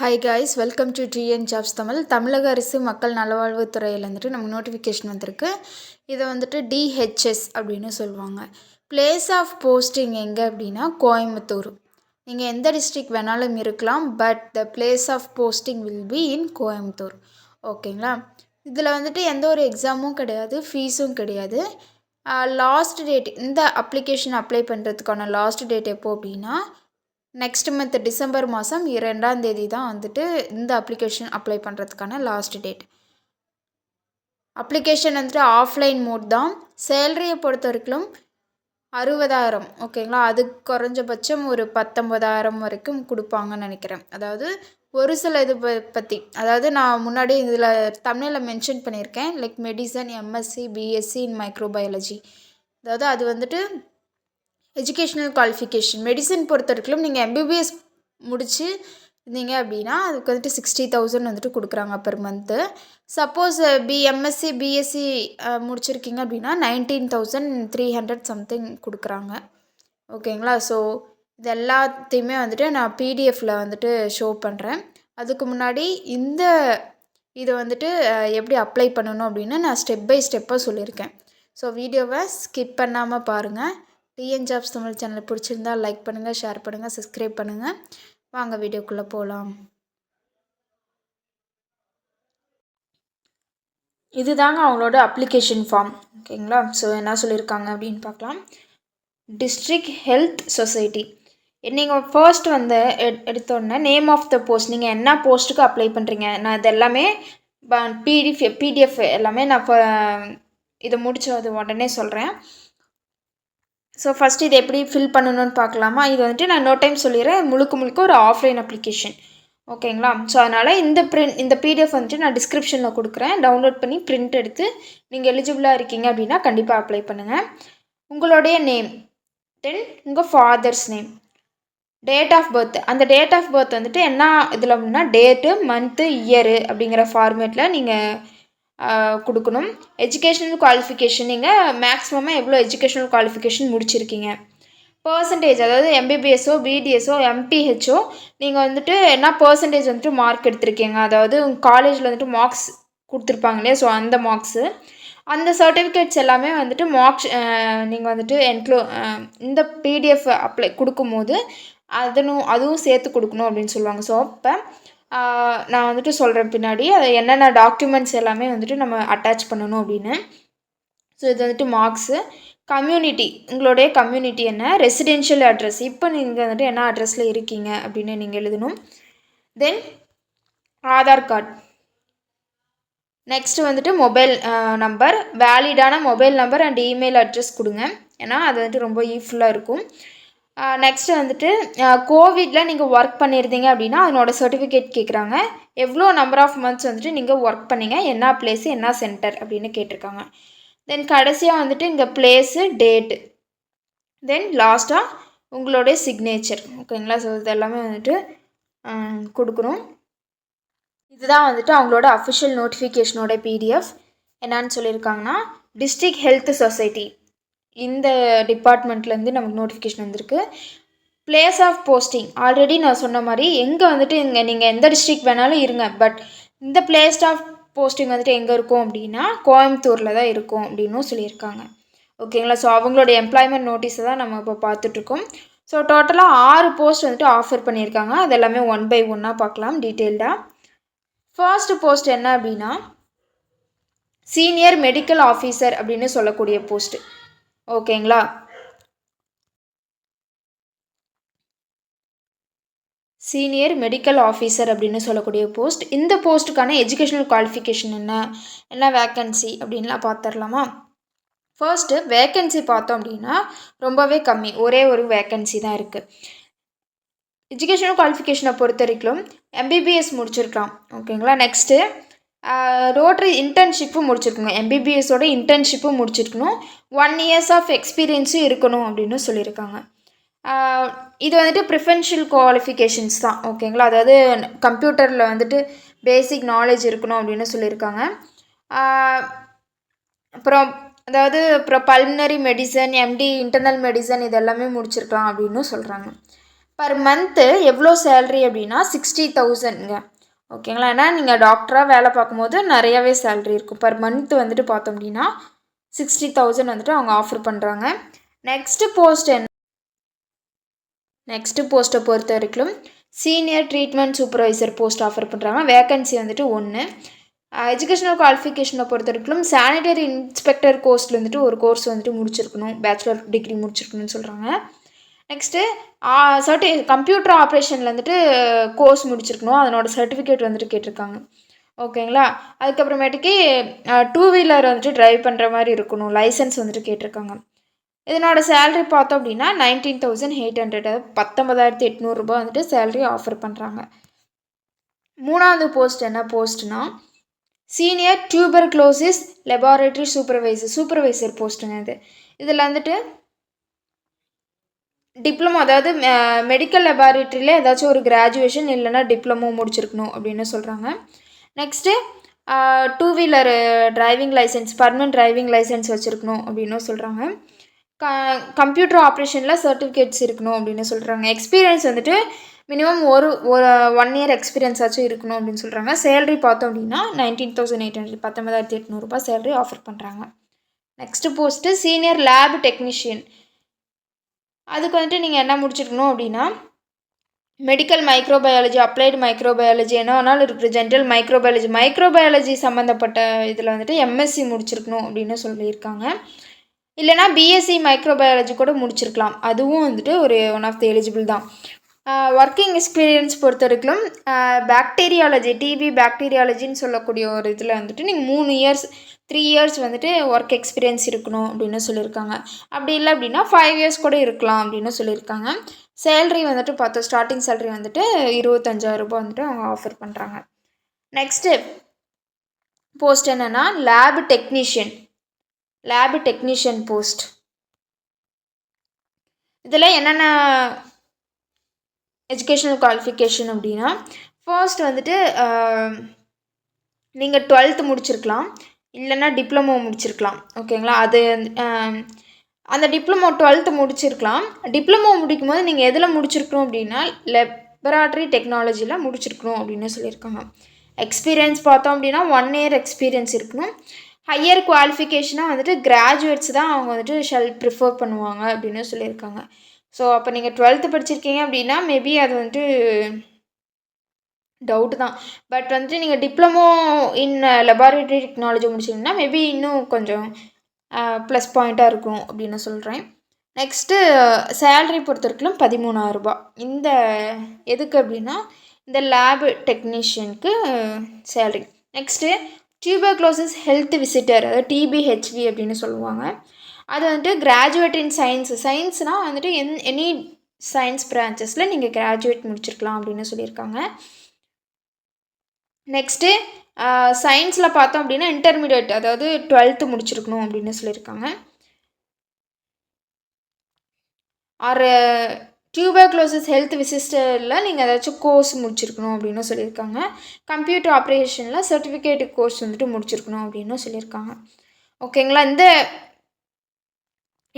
Hi guys, welcome to TN jobs தமிழக அரசு மக்கள் நலவாழ்வுத்துறையில் நமக்கு நோட்டிஃபிகேஷன் வந்திருக்கு. இதை டிஹெச்எஸ் அப்படின்னு சொல்லுவாங்க. பிளேஸ் ஆஃப் போஸ்டிங் எங்கே அப்படின்னா கோயம்புத்தூர். நீங்கள் எந்த டிஸ்ட்ரிக்ட் வேணாலும் இருக்கலாம், but the place of posting will be in Coimbatore. ஓகேங்களா? இதில் எந்த ஒரு எக்ஸாமும் கிடையாது, ஃபீஸும் கிடையாது. லாஸ்ட் டேட் இந்த அப்ளிகேஷன் அப்ளை பண்ணுறதுக்கான லாஸ்ட் டேட் எப்போ அப்படின்னா நெக்ஸ்ட் மந்த் டிசம்பர் மாதம் 2ஆம் தேதி தான் இந்த அப்ளிகேஷன் அப்ளை பண்ணுறதுக்கான last date. Application offline mode தான். சேலரியை பொறுத்த வரைக்கும் 60,000. ஓகேங்களா? அது குறைஞ்சபட்சம் ஒரு 19,000 வரைக்கும் கொடுப்பாங்கன்னு நினைக்கிறேன். அதாவது ஒரு சில இது பற்றி, அதாவது நான் முன்னாடி இதில் தமிழில் மென்ஷன் பண்ணியிருக்கேன், லைக் மெடிசன், எம்எஸ்சி, பிஎஸ்சி இன் மைக்ரோபயாலஜி. அதாவது அது எஜுகேஷ்னல் குவாலிஃபிகேஷன். மெடிசன் பொறுத்த வரைக்கும் நீங்கள் எம்பிபிஎஸ் முடிச்சு இருந்தீங்க அப்படின்னா அதுக்கு 60,000 கொடுக்குறாங்க per month. Suppose MSc BSc முடிச்சிருக்கீங்க அப்படின்னா 19,300 சம்திங் கொடுக்குறாங்க. ஓகேங்களா? ஸோ இது எல்லாத்தையுமே நான் பிடிஎஃப்பில் ஷோ பண்ணுறேன். அதுக்கு முன்னாடி இதை எப்படி அப்ளை பண்ணணும் அப்படின்னு நான் ஸ்டெப் பை ஸ்டெப்பாக சொல்லியிருக்கேன். ஸோ வீடியோவை ஸ்கிப் பண்ணாமல் பாருங்கள். டிஎன் ஜாப்ஸ் தமிழ் சேனல் பிடிச்சிருந்தா லைக் பண்ணுங்கள், ஷேர் பண்ணுங்கள், சப்ஸ்கிரைப் பண்ணுங்கள். வாங்க வீடியோக்குள்ளே போகலாம். இதுதாங்க அவங்களோட அப்ளிகேஷன் ஃபார்ம். ஓகேங்களா? ஸோ என்ன சொல்லியிருக்காங்க அப்படின்னு பார்க்கலாம். District health society. நீங்கள் ஃபர்ஸ்ட் எடுத்தோடனே நேம் ஆஃப் த போஸ்ட், நீங்கள் என்ன போஸ்ட்டுக்கு அப்ளை பண்ணுறீங்க, நான் இது எல்லாமே பிடிஎஃப் எல்லாமே நான் இதை முடிச்சது உடனே சொல்கிறேன். ஸோ ஃபஸ்ட்டு இது எப்படி ஃபில் பண்ணணும்னு பார்க்கலாமா? இது நான் இன்னொரு டைம் சொல்லிடுறேன். முழுக்க ஒரு ஆஃப்லைன் அப்ளிகேஷன். ஓகேங்களா? ஸோ அதனால் இந்த பிடிஎஃப் நான் டிஸ்கிரிப்ஷனில் கொடுக்குறேன். டவுன்லோட் பண்ணி பிரிண்ட் எடுத்து நீங்கள் எலிஜிபிளாக இருக்கீங்க அப்படின்னா கண்டிப்பாக அப்ளை பண்ணுங்கள். உங்களுடைய நேம், தென் உங்கள் father's name, date of birth. அந்த டேட் ஆஃப் பர்த் என்ன இதில் அப்படின்னா டேட்டு, மந்த்து, இயரு அப்படிங்கிற ஃபார்மேட்டில் நீங்கள் கொடுக்கணும். எஜுகேஷ்னல் குவாலிஃபிகேஷன், நீங்கள் மேக்ஸிமமாக எவ்வளோ எஜுகேஷ்னல் குவாலிஃபிகேஷன் முடிச்சிருக்கீங்க, பர்சன்டேஜ், அதாவது எம்பிபிஎஸ்ஓ பிடிஎஸ்ஓ எம்பிஹெச்ஓ நீங்கள் என்ன பர்சன்டேஜ் மார்க் எடுத்திருக்கீங்க, அதாவது உங்கள் காலேஜில் மார்க்ஸ் கொடுத்துருப்பாங்க இல்லையா, ஸோ அந்த மார்க்ஸு, அந்த சர்டிஃபிகேட்ஸ் எல்லாமே மார்க்ஸ் நீங்கள் இந்த பிடிஎஃப் அப்ளை கொடுக்கும்போது அதுவும் சேர்த்து கொடுக்கணும் அப்படின்னு சொல்லுவாங்க. ஸோ அப்போ நான் சொல்கிறேன் பின்னாடி அதை என்னென்ன டாக்குமெண்ட்ஸ் எல்லாமே நம்ம அட்டாச் பண்ணணும் அப்படின்னு. ஸோ இது மார்க்ஸு. கம்யூனிட்டி, உங்களுடைய கம்யூனிட்டி என்ன, ரெசிடென்ஷியல் அட்ரஸ், இப்போ நீங்கள் என்ன அட்ரஸில் இருக்கீங்க அப்படின்னு நீங்கள் எழுதணும். Then Aadhaar card. Next mobile number, வேலிடான mobile number and email address கொடுங்க, ஏன்னா அது ரொம்ப யூஸ்ஃபுல்லாக இருக்கும். நெக்ஸ்ட்டு கோவிடில் நீங்கள் ஒர்க் பண்ணியிருந்தீங்க அப்படின்னா அதனோட சர்டிஃபிகேட் கேட்குறாங்க. எவ்வளோ நம்பர் ஆஃப் மந்த்ஸ் நீங்கள் ஒர்க் பண்ணீங்க, என்ன பிளேஸு, என்ன சென்டர் அப்படின்னு கேட்டிருக்காங்க. தென் கடைசியாக இங்கே பிளேஸு, டேட்டு, தென் லாஸ்ட்டாக உங்களுடைய சிக்னேச்சர். ஓகேங்களா? ஸோ இது எல்லாமே கொடுக்கணும். இதுதான் அவங்களோட அஃபிஷியல் நோட்டிஃபிகேஷனோட பிடிஎஃப். என்னான்னு சொல்லியிருக்காங்கன்னா டிஸ்ட்ரிக்ட் ஹெல்த் சொசைட்டி, இந்த டிபார்ட்மெண்ட்லேருந்து நமக்கு நோட்டிஃபிகேஷன் வந்திருக்கு. பிளேஸ் ஆஃப் போஸ்டிங் ஆல்ரெடி நான் சொன்ன மாதிரி எங்கே இங்கே நீங்கள் எந்த டிஸ்ட்ரிக்ட் வேணாலும் இருங்க, பட் இந்த பிளேஸ் ஆஃப் போஸ்டிங் எங்கே இருக்கும் அப்படின்னா கோயம்புத்தூரில் தான் இருக்கும் அப்படின்னும் சொல்லியிருக்காங்க. ஓகேங்களா? ஸோ அவங்களோட எம்ப்ளாய்மெண்ட் நோட்டீஸை தான் நம்ம இப்போ பார்த்துட்ருக்கோம். ஸோ டோட்டலாக 6 போஸ்ட் ஆஃபர் பண்ணியிருக்காங்க. அது எல்லாமே 1 by 1 பார்க்கலாம் டீட்டெயில்டாக. ஃபர்ஸ்ட் போஸ்ட் என்ன அப்படின்னா சீனியர் மெடிக்கல் ஆஃபீஸர் அப்படின்னு சொல்லக்கூடிய போஸ்ட்டு. ஓகேங்களா? சீனியர் மெடிக்கல் ஆஃபீஸர் அப்படின்னு சொல்லக்கூடிய போஸ்ட். இந்த போஸ்ட்டுக்கான எஜுகேஷனல் குவாலிஃபிகேஷன் என்ன வேக்கன்சி அப்படின்லாம் பார்த்துடலாமா? ஃபர்ஸ்ட்டு வேக்கன்சி பார்த்தோம் அப்படின்னா ரொம்பவே கம்மி, ஒரே ஒரு வேக்கன்சி தான் இருக்குது. எஜுகேஷனல் குவாலிஃபிகேஷனை பொறுத்த வரைக்கும் எம்பிபிஎஸ் முடிச்சிருக்கலாம். ஓகேங்களா? நெக்ஸ்ட்டு ரோட்டரி இன்டர்ன்ஷிப்பும் முடிச்சிருக்கணும், எம்பிபிஎஸோட இன்டர்ன்ஷிப்பும் முடிச்சிருக்கணும், 1 years ஆஃப் எக்ஸ்பீரியன்ஸும் இருக்கணும் அப்படின்னு சொல்லியிருக்காங்க. இது ப்ரிஃபரன்ஷியல் குவாலிஃபிகேஷன்ஸ் தான். ஓகேங்களா? அதாவது கம்ப்யூட்டரில் பேசிக் நாலேஜ் இருக்கணும் அப்படின்னு சொல்லியிருக்காங்க. அப்புறம் pulmonary medicine, MD internal medicine இது எல்லாமே முடிச்சிருக்கலாம் அப்படின்னு சொல்கிறாங்க. பர் மந்த்து எவ்வளோ சேல்ரி அப்படின்னா 60,000ங்க. ஓகேங்களா? ஏன்னா நீங்கள் டாக்டராக வேலை பார்க்கும்போது நிறையாவே சேல்ரி இருக்கும். பர் மந்த் வந்துட்டு பார்த்தோம் அப்படின்னா 60,000 வந்துட்டு அவங்க ஆஃபர் பண்ணுறாங்க. நெக்ஸ்ட்டு போஸ்ட்டை பொறுத்த வரைக்கும் senior treatment supervisor post offer பண்ணுறாங்க. வேக்கன்சி வந்துட்டு 1. எஜுகேஷனல் குவாலிஃபிகேஷனை பொறுத்த வரைக்கும் சானிடரி இன்ஸ்பெக்டர் கோர்ஸில் வந்துட்டு ஒரு கோர்ஸ் வந்துட்டு முடிச்சிருக்கணும், பேச்சுலர் டிகிரி முடிச்சிருக்கணும்னு சொல்கிறாங்க. நெக்ஸ்ட்டு கம்ப்யூட்டர் ஆப்ரேஷனில் வந்துட்டு கோர்ஸ் முடிச்சிருக்கணும், அதனோட சர்டிஃபிகேட் வந்துட்டு கேட்டிருக்காங்க. ஓகேங்களா? அதுக்கப்புறமேட்டுக்கு 2 வீலர் வந்துட்டு ட்ரைவ் பண்ணுற மாதிரி இருக்கணும், லைசன்ஸ் வந்துட்டு கேட்டிருக்காங்க. இதனோட சேல்ரி பார்த்தோம் அப்படின்னா 19,800, 19,800 ரூபா வந்துட்டு சேல்ரி ஆஃபர் பண்ணுறாங்க. 3வது போஸ்ட் என்ன போஸ்ட்னா சீனியர் டியூபர்குலோசிஸ் லெபார்டரி சூப்பர்வைசர் போஸ்ட்டுங்க. இதில் வந்துட்டு டிப்ளமோ, அதாவது மெடிக்கல் லெபார்டரியில் ஏதாச்சும் ஒரு கிராஜுவேஷன் இல்லைனா டிப்ளமோ முடிச்சிருக்கணும் அப்படின்னு சொல்கிறாங்க. Next 2 wheeler driving licence, permanent driving licence வச்சுருக்கணும் அப்படின்னும் சொல்கிறாங்க. கம்ப்யூட்டர் ஆப்ரேஷனில் சர்டிஃபிகேட்ஸ் இருக்கணும் அப்படின்னு சொல்கிறாங்க. எக்ஸ்பீரியன்ஸ் வந்துட்டு மினிமம் ஒரு 1 இயர் எக்ஸ்பீரியன்ஸ் ஆச்சும் இருக்கணும் அப்படின்னு சொல்கிறாங்க. சேல்ரி பார்த்தோம் அப்படின்னா 19,800, 19,800 ரூபாய் சேல்ரி ஆஃபர் பண்ணுறாங்க. Next post senior lab technician. அதுக்கு வந்துட்டு நீங்கள் என்ன முடிச்சிருக்கணும் அப்படின்னா மெடிக்கல் மைக்ரோபயாலஜி, அப்ளைடு மைக்ரோபயாலஜி, என்ன வேணாலும் இருக்குது, ஜென்ரல் மைக்ரோபயாலஜி சம்மந்தப்பட்ட இதில் வந்துட்டு எம்எஸ்சி முடிச்சிருக்கணும் அப்படின்னு சொல்லியிருக்காங்க. இல்லைனா பிஎஸ்சி மைக்ரோபயாலஜி கூட முடிச்சிருக்கலாம், அதுவும் வந்துட்டு ஒரு ஒன் ஆஃப் த எலிஜிபிள் தான். ஒர்க்கிங் எக்ஸ்பீரியன்ஸ் பொறுத்த வரைக்கும் பாக்டீரியாலஜி, டிபி பாக்டீரியாலஜின்னு சொல்லக்கூடிய ஒரு இதில் வந்துட்டு நீங்கள் 3 இயர்ஸ் வந்துட்டு ஒர்க் எக்ஸ்பீரியன்ஸ் இருக்கணும் அப்படின்னு சொல்லியிருக்காங்க. அப்படி இல்லை அப்படின்னா 5 இயர்ஸ் கூட இருக்கலாம் அப்படின்னு சொல்லியிருக்காங்க. சேல்ரி வந்துட்டு பார்த்தோம், ஸ்டார்டிங் சேல்ரி வந்துட்டு 25,000 ரூபாய் வந்துட்டு அவங்க ஆஃபர் பண்ணுறாங்க. நெக்ஸ்ட்டு போஸ்ட் என்னென்னா லேப் டெக்னீஷியன் போஸ்ட். இதில் என்னென்ன எஜுகேஷனல் குவாலிஃபிகேஷன் அப்படின்னா ஃபர்ஸ்ட் வந்துட்டு நீங்கள் 12th முடிச்சிருக்கலாம், இல்லைன்னா டிப்ளமோ முடிச்சிருக்கலாம். ஓகேங்களா? அது அந்த டிப்ளமோ 12th முடிச்சிருக்கலாம். டிப்ளமோ முடிக்கும்போது நீங்கள் எதில் முடிச்சிருக்கணும் அப்படின்னா லெபராட்டரி டெக்னாலஜியில் முடிச்சிருக்கணும் அப்படின்னு சொல்லியிருக்காங்க. எக்ஸ்பீரியன்ஸ் பார்த்தோம் அப்படின்னா 1 இயர் எக்ஸ்பீரியன்ஸ் இருக்கணும். ஹையர் குவாலிஃபிகேஷனாக வந்துட்டு கிராஜுவேட்ஸ் தான் அவங்க வந்துட்டு ப்ரிஃபர் பண்ணுவாங்க அப்படின்னு சொல்லியிருக்காங்க. ஸோ அப்போ நீங்கள் 12th படிச்சிருக்கீங்க அப்படின்னா மேபி அது வந்துட்டு டவுட்டு தான். பட் வந்துட்டு நீங்கள் டிப்ளமோ இன் லெபார்டரி டெக்னாலஜி முடிச்சிங்கன்னா மேபி இன்னும் கொஞ்சம் ப்ளஸ் பாயிண்ட்டாக இருக்கும் அப்படின்னு சொல்கிறேன். நெக்ஸ்ட்டு சேல்ரி பொறுத்த வரைக்கும் 13,000 ரூபாய். இந்த எதுக்கு அப்படின்னா இந்த லேபு டெக்னீஷியனுக்கு salary. Next tuberculosis health visitor, அதாவது டிபிஹெச்வி அப்படின்னு சொல்லுவாங்க. அது வந்துட்டு கிராஜுவேட் இன் சயின்ஸ்னால் வந்துட்டு எனி சயின்ஸ் பிரான்ச்சஸில் நீங்கள் கிராஜுவேட் முடிச்சிருக்கலாம் அப்படின்னு சொல்லியிருக்காங்க. நெக்ஸ்ட்டு சயின்ஸில் பார்த்தோம் அப்படின்னா இன்டர்மீடியட், அதாவது 12th முடிச்சிருக்கணும் அப்படின்னு சொல்லியிருக்காங்க. ஆறு டியூபர்குலோசிஸ் ஹெல்த் விசிட்டரில் நீங்கள் ஏதாச்சும் கோர்ஸ் முடிச்சிருக்கணும் அப்படின்னு சொல்லியிருக்காங்க. கம்ப்யூட்டர் ஆப்ரேஷனில் சர்டிஃபிகேட் கோர்ஸ் வந்துட்டு முடிச்சிருக்கணும் அப்படின்னு சொல்லியிருக்காங்க. ஓகேங்களா? இந்த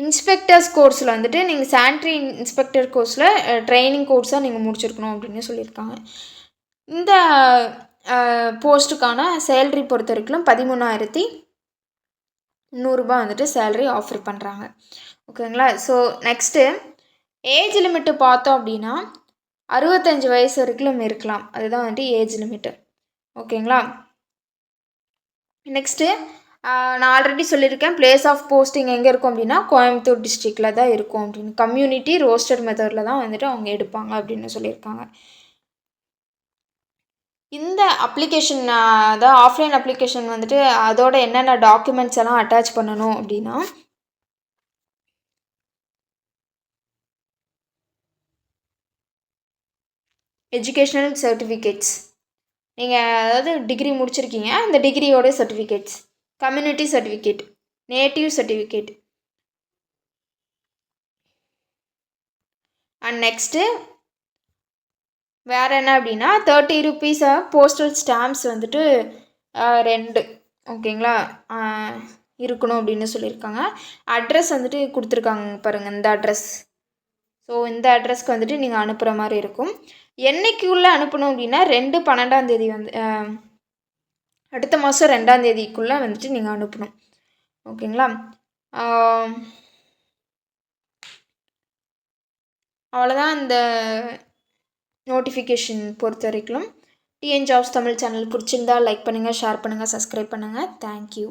இன்ஸ்பெக்டர்ஸ் கோர்ஸில் வந்துட்டு நீங்கள் சானிட்ரி இன்ஸ்பெக்டர் கோர்ஸில் ட்ரைனிங் கோர்ஸாக நீங்கள் முடிச்சிருக்கணும் அப்படின்னு சொல்லியிருக்காங்க. இந்த போஸ்ட்டுக்கான சேல்ரி பொறுத்த வரைக்கும் 13,300 ரூபாய் வந்துட்டு சேல்ரி ஆஃபர் பண்ணுறாங்க. ஓகேங்களா? ஸோ நெக்ஸ்ட்டு ஏஜ் லிமிட்டு பார்த்தோம் அப்படின்னா 65 வயசு வரைக்கும் இருக்கலாம், அதுதான் வந்துட்டு ஏஜ் லிமிட்டு. ஓகேங்களா? நெக்ஸ்ட்டு நான் ஆல்ரெடி சொல்லியிருக்கேன், பிளேஸ் ஆஃப் போஸ்டிங் எங்கே இருக்கும் அப்படின்னா கோயம்புத்தூர் டிஸ்ட்ரிக்டில் தான் இருக்கும் அப்படின்னு. கம்யூனிட்டி ரோஸ்டர் மெத்தடில் தான் வந்துட்டு அவங்க எடுப்பாங்க அப்படின்னு சொல்லியிருக்காங்க. இந்த அப்ளிகேஷன், அதாவது ஆஃப்லைன் அப்ளிகேஷன் வந்துட்டு அதோட என்னென்ன டாக்குமெண்ட்ஸ் எல்லாம் அட்டாச் பண்ணணும் அப்படின்னா எஜுகேஷ்னல் சர்டிஃபிகேட்ஸ், நீங்கள் அதாவது டிகிரி முடிச்சிருக்கீங்க, அந்த டிகிரியோட certificates, community certificate, native certificate, and next வேறு என்ன அப்படின்னா 30 ரூபீஸை போஸ்டல் ஸ்டாம்ப்ஸ் வந்துட்டு 2, ஓகேங்களா, இருக்கணும் அப்படின்னு சொல்லியிருக்காங்க. அட்ரஸ் வந்துட்டு கொடுத்துருக்காங்க பாருங்கள், இந்த அட்ரஸ் ஸோ இந்த அட்ரஸ்க்கு வந்துட்டு நீங்கள் அனுப்புகிற மாதிரி இருக்கும். என்னைக்குள்ளே அனுப்பணும் அப்படின்னா 2/12 வந்து அடுத்த மாதம் 2 வந்துட்டு நீங்கள் அனுப்பணும். ஓகேங்களா? அவ்வளோதான் இந்த நோட்டிஃபிகேஷன் பொறுத்த வரைக்கும். டிஎன் ஜாப்ஸ் தமிழ் சேனல் பிடிச்சிருந்தா லைக் பண்ணுங்கள், ஷேர் பண்ணுங்கள், சப்ஸ்கிரைப் பண்ணுங்கள். தேங்க்யூ.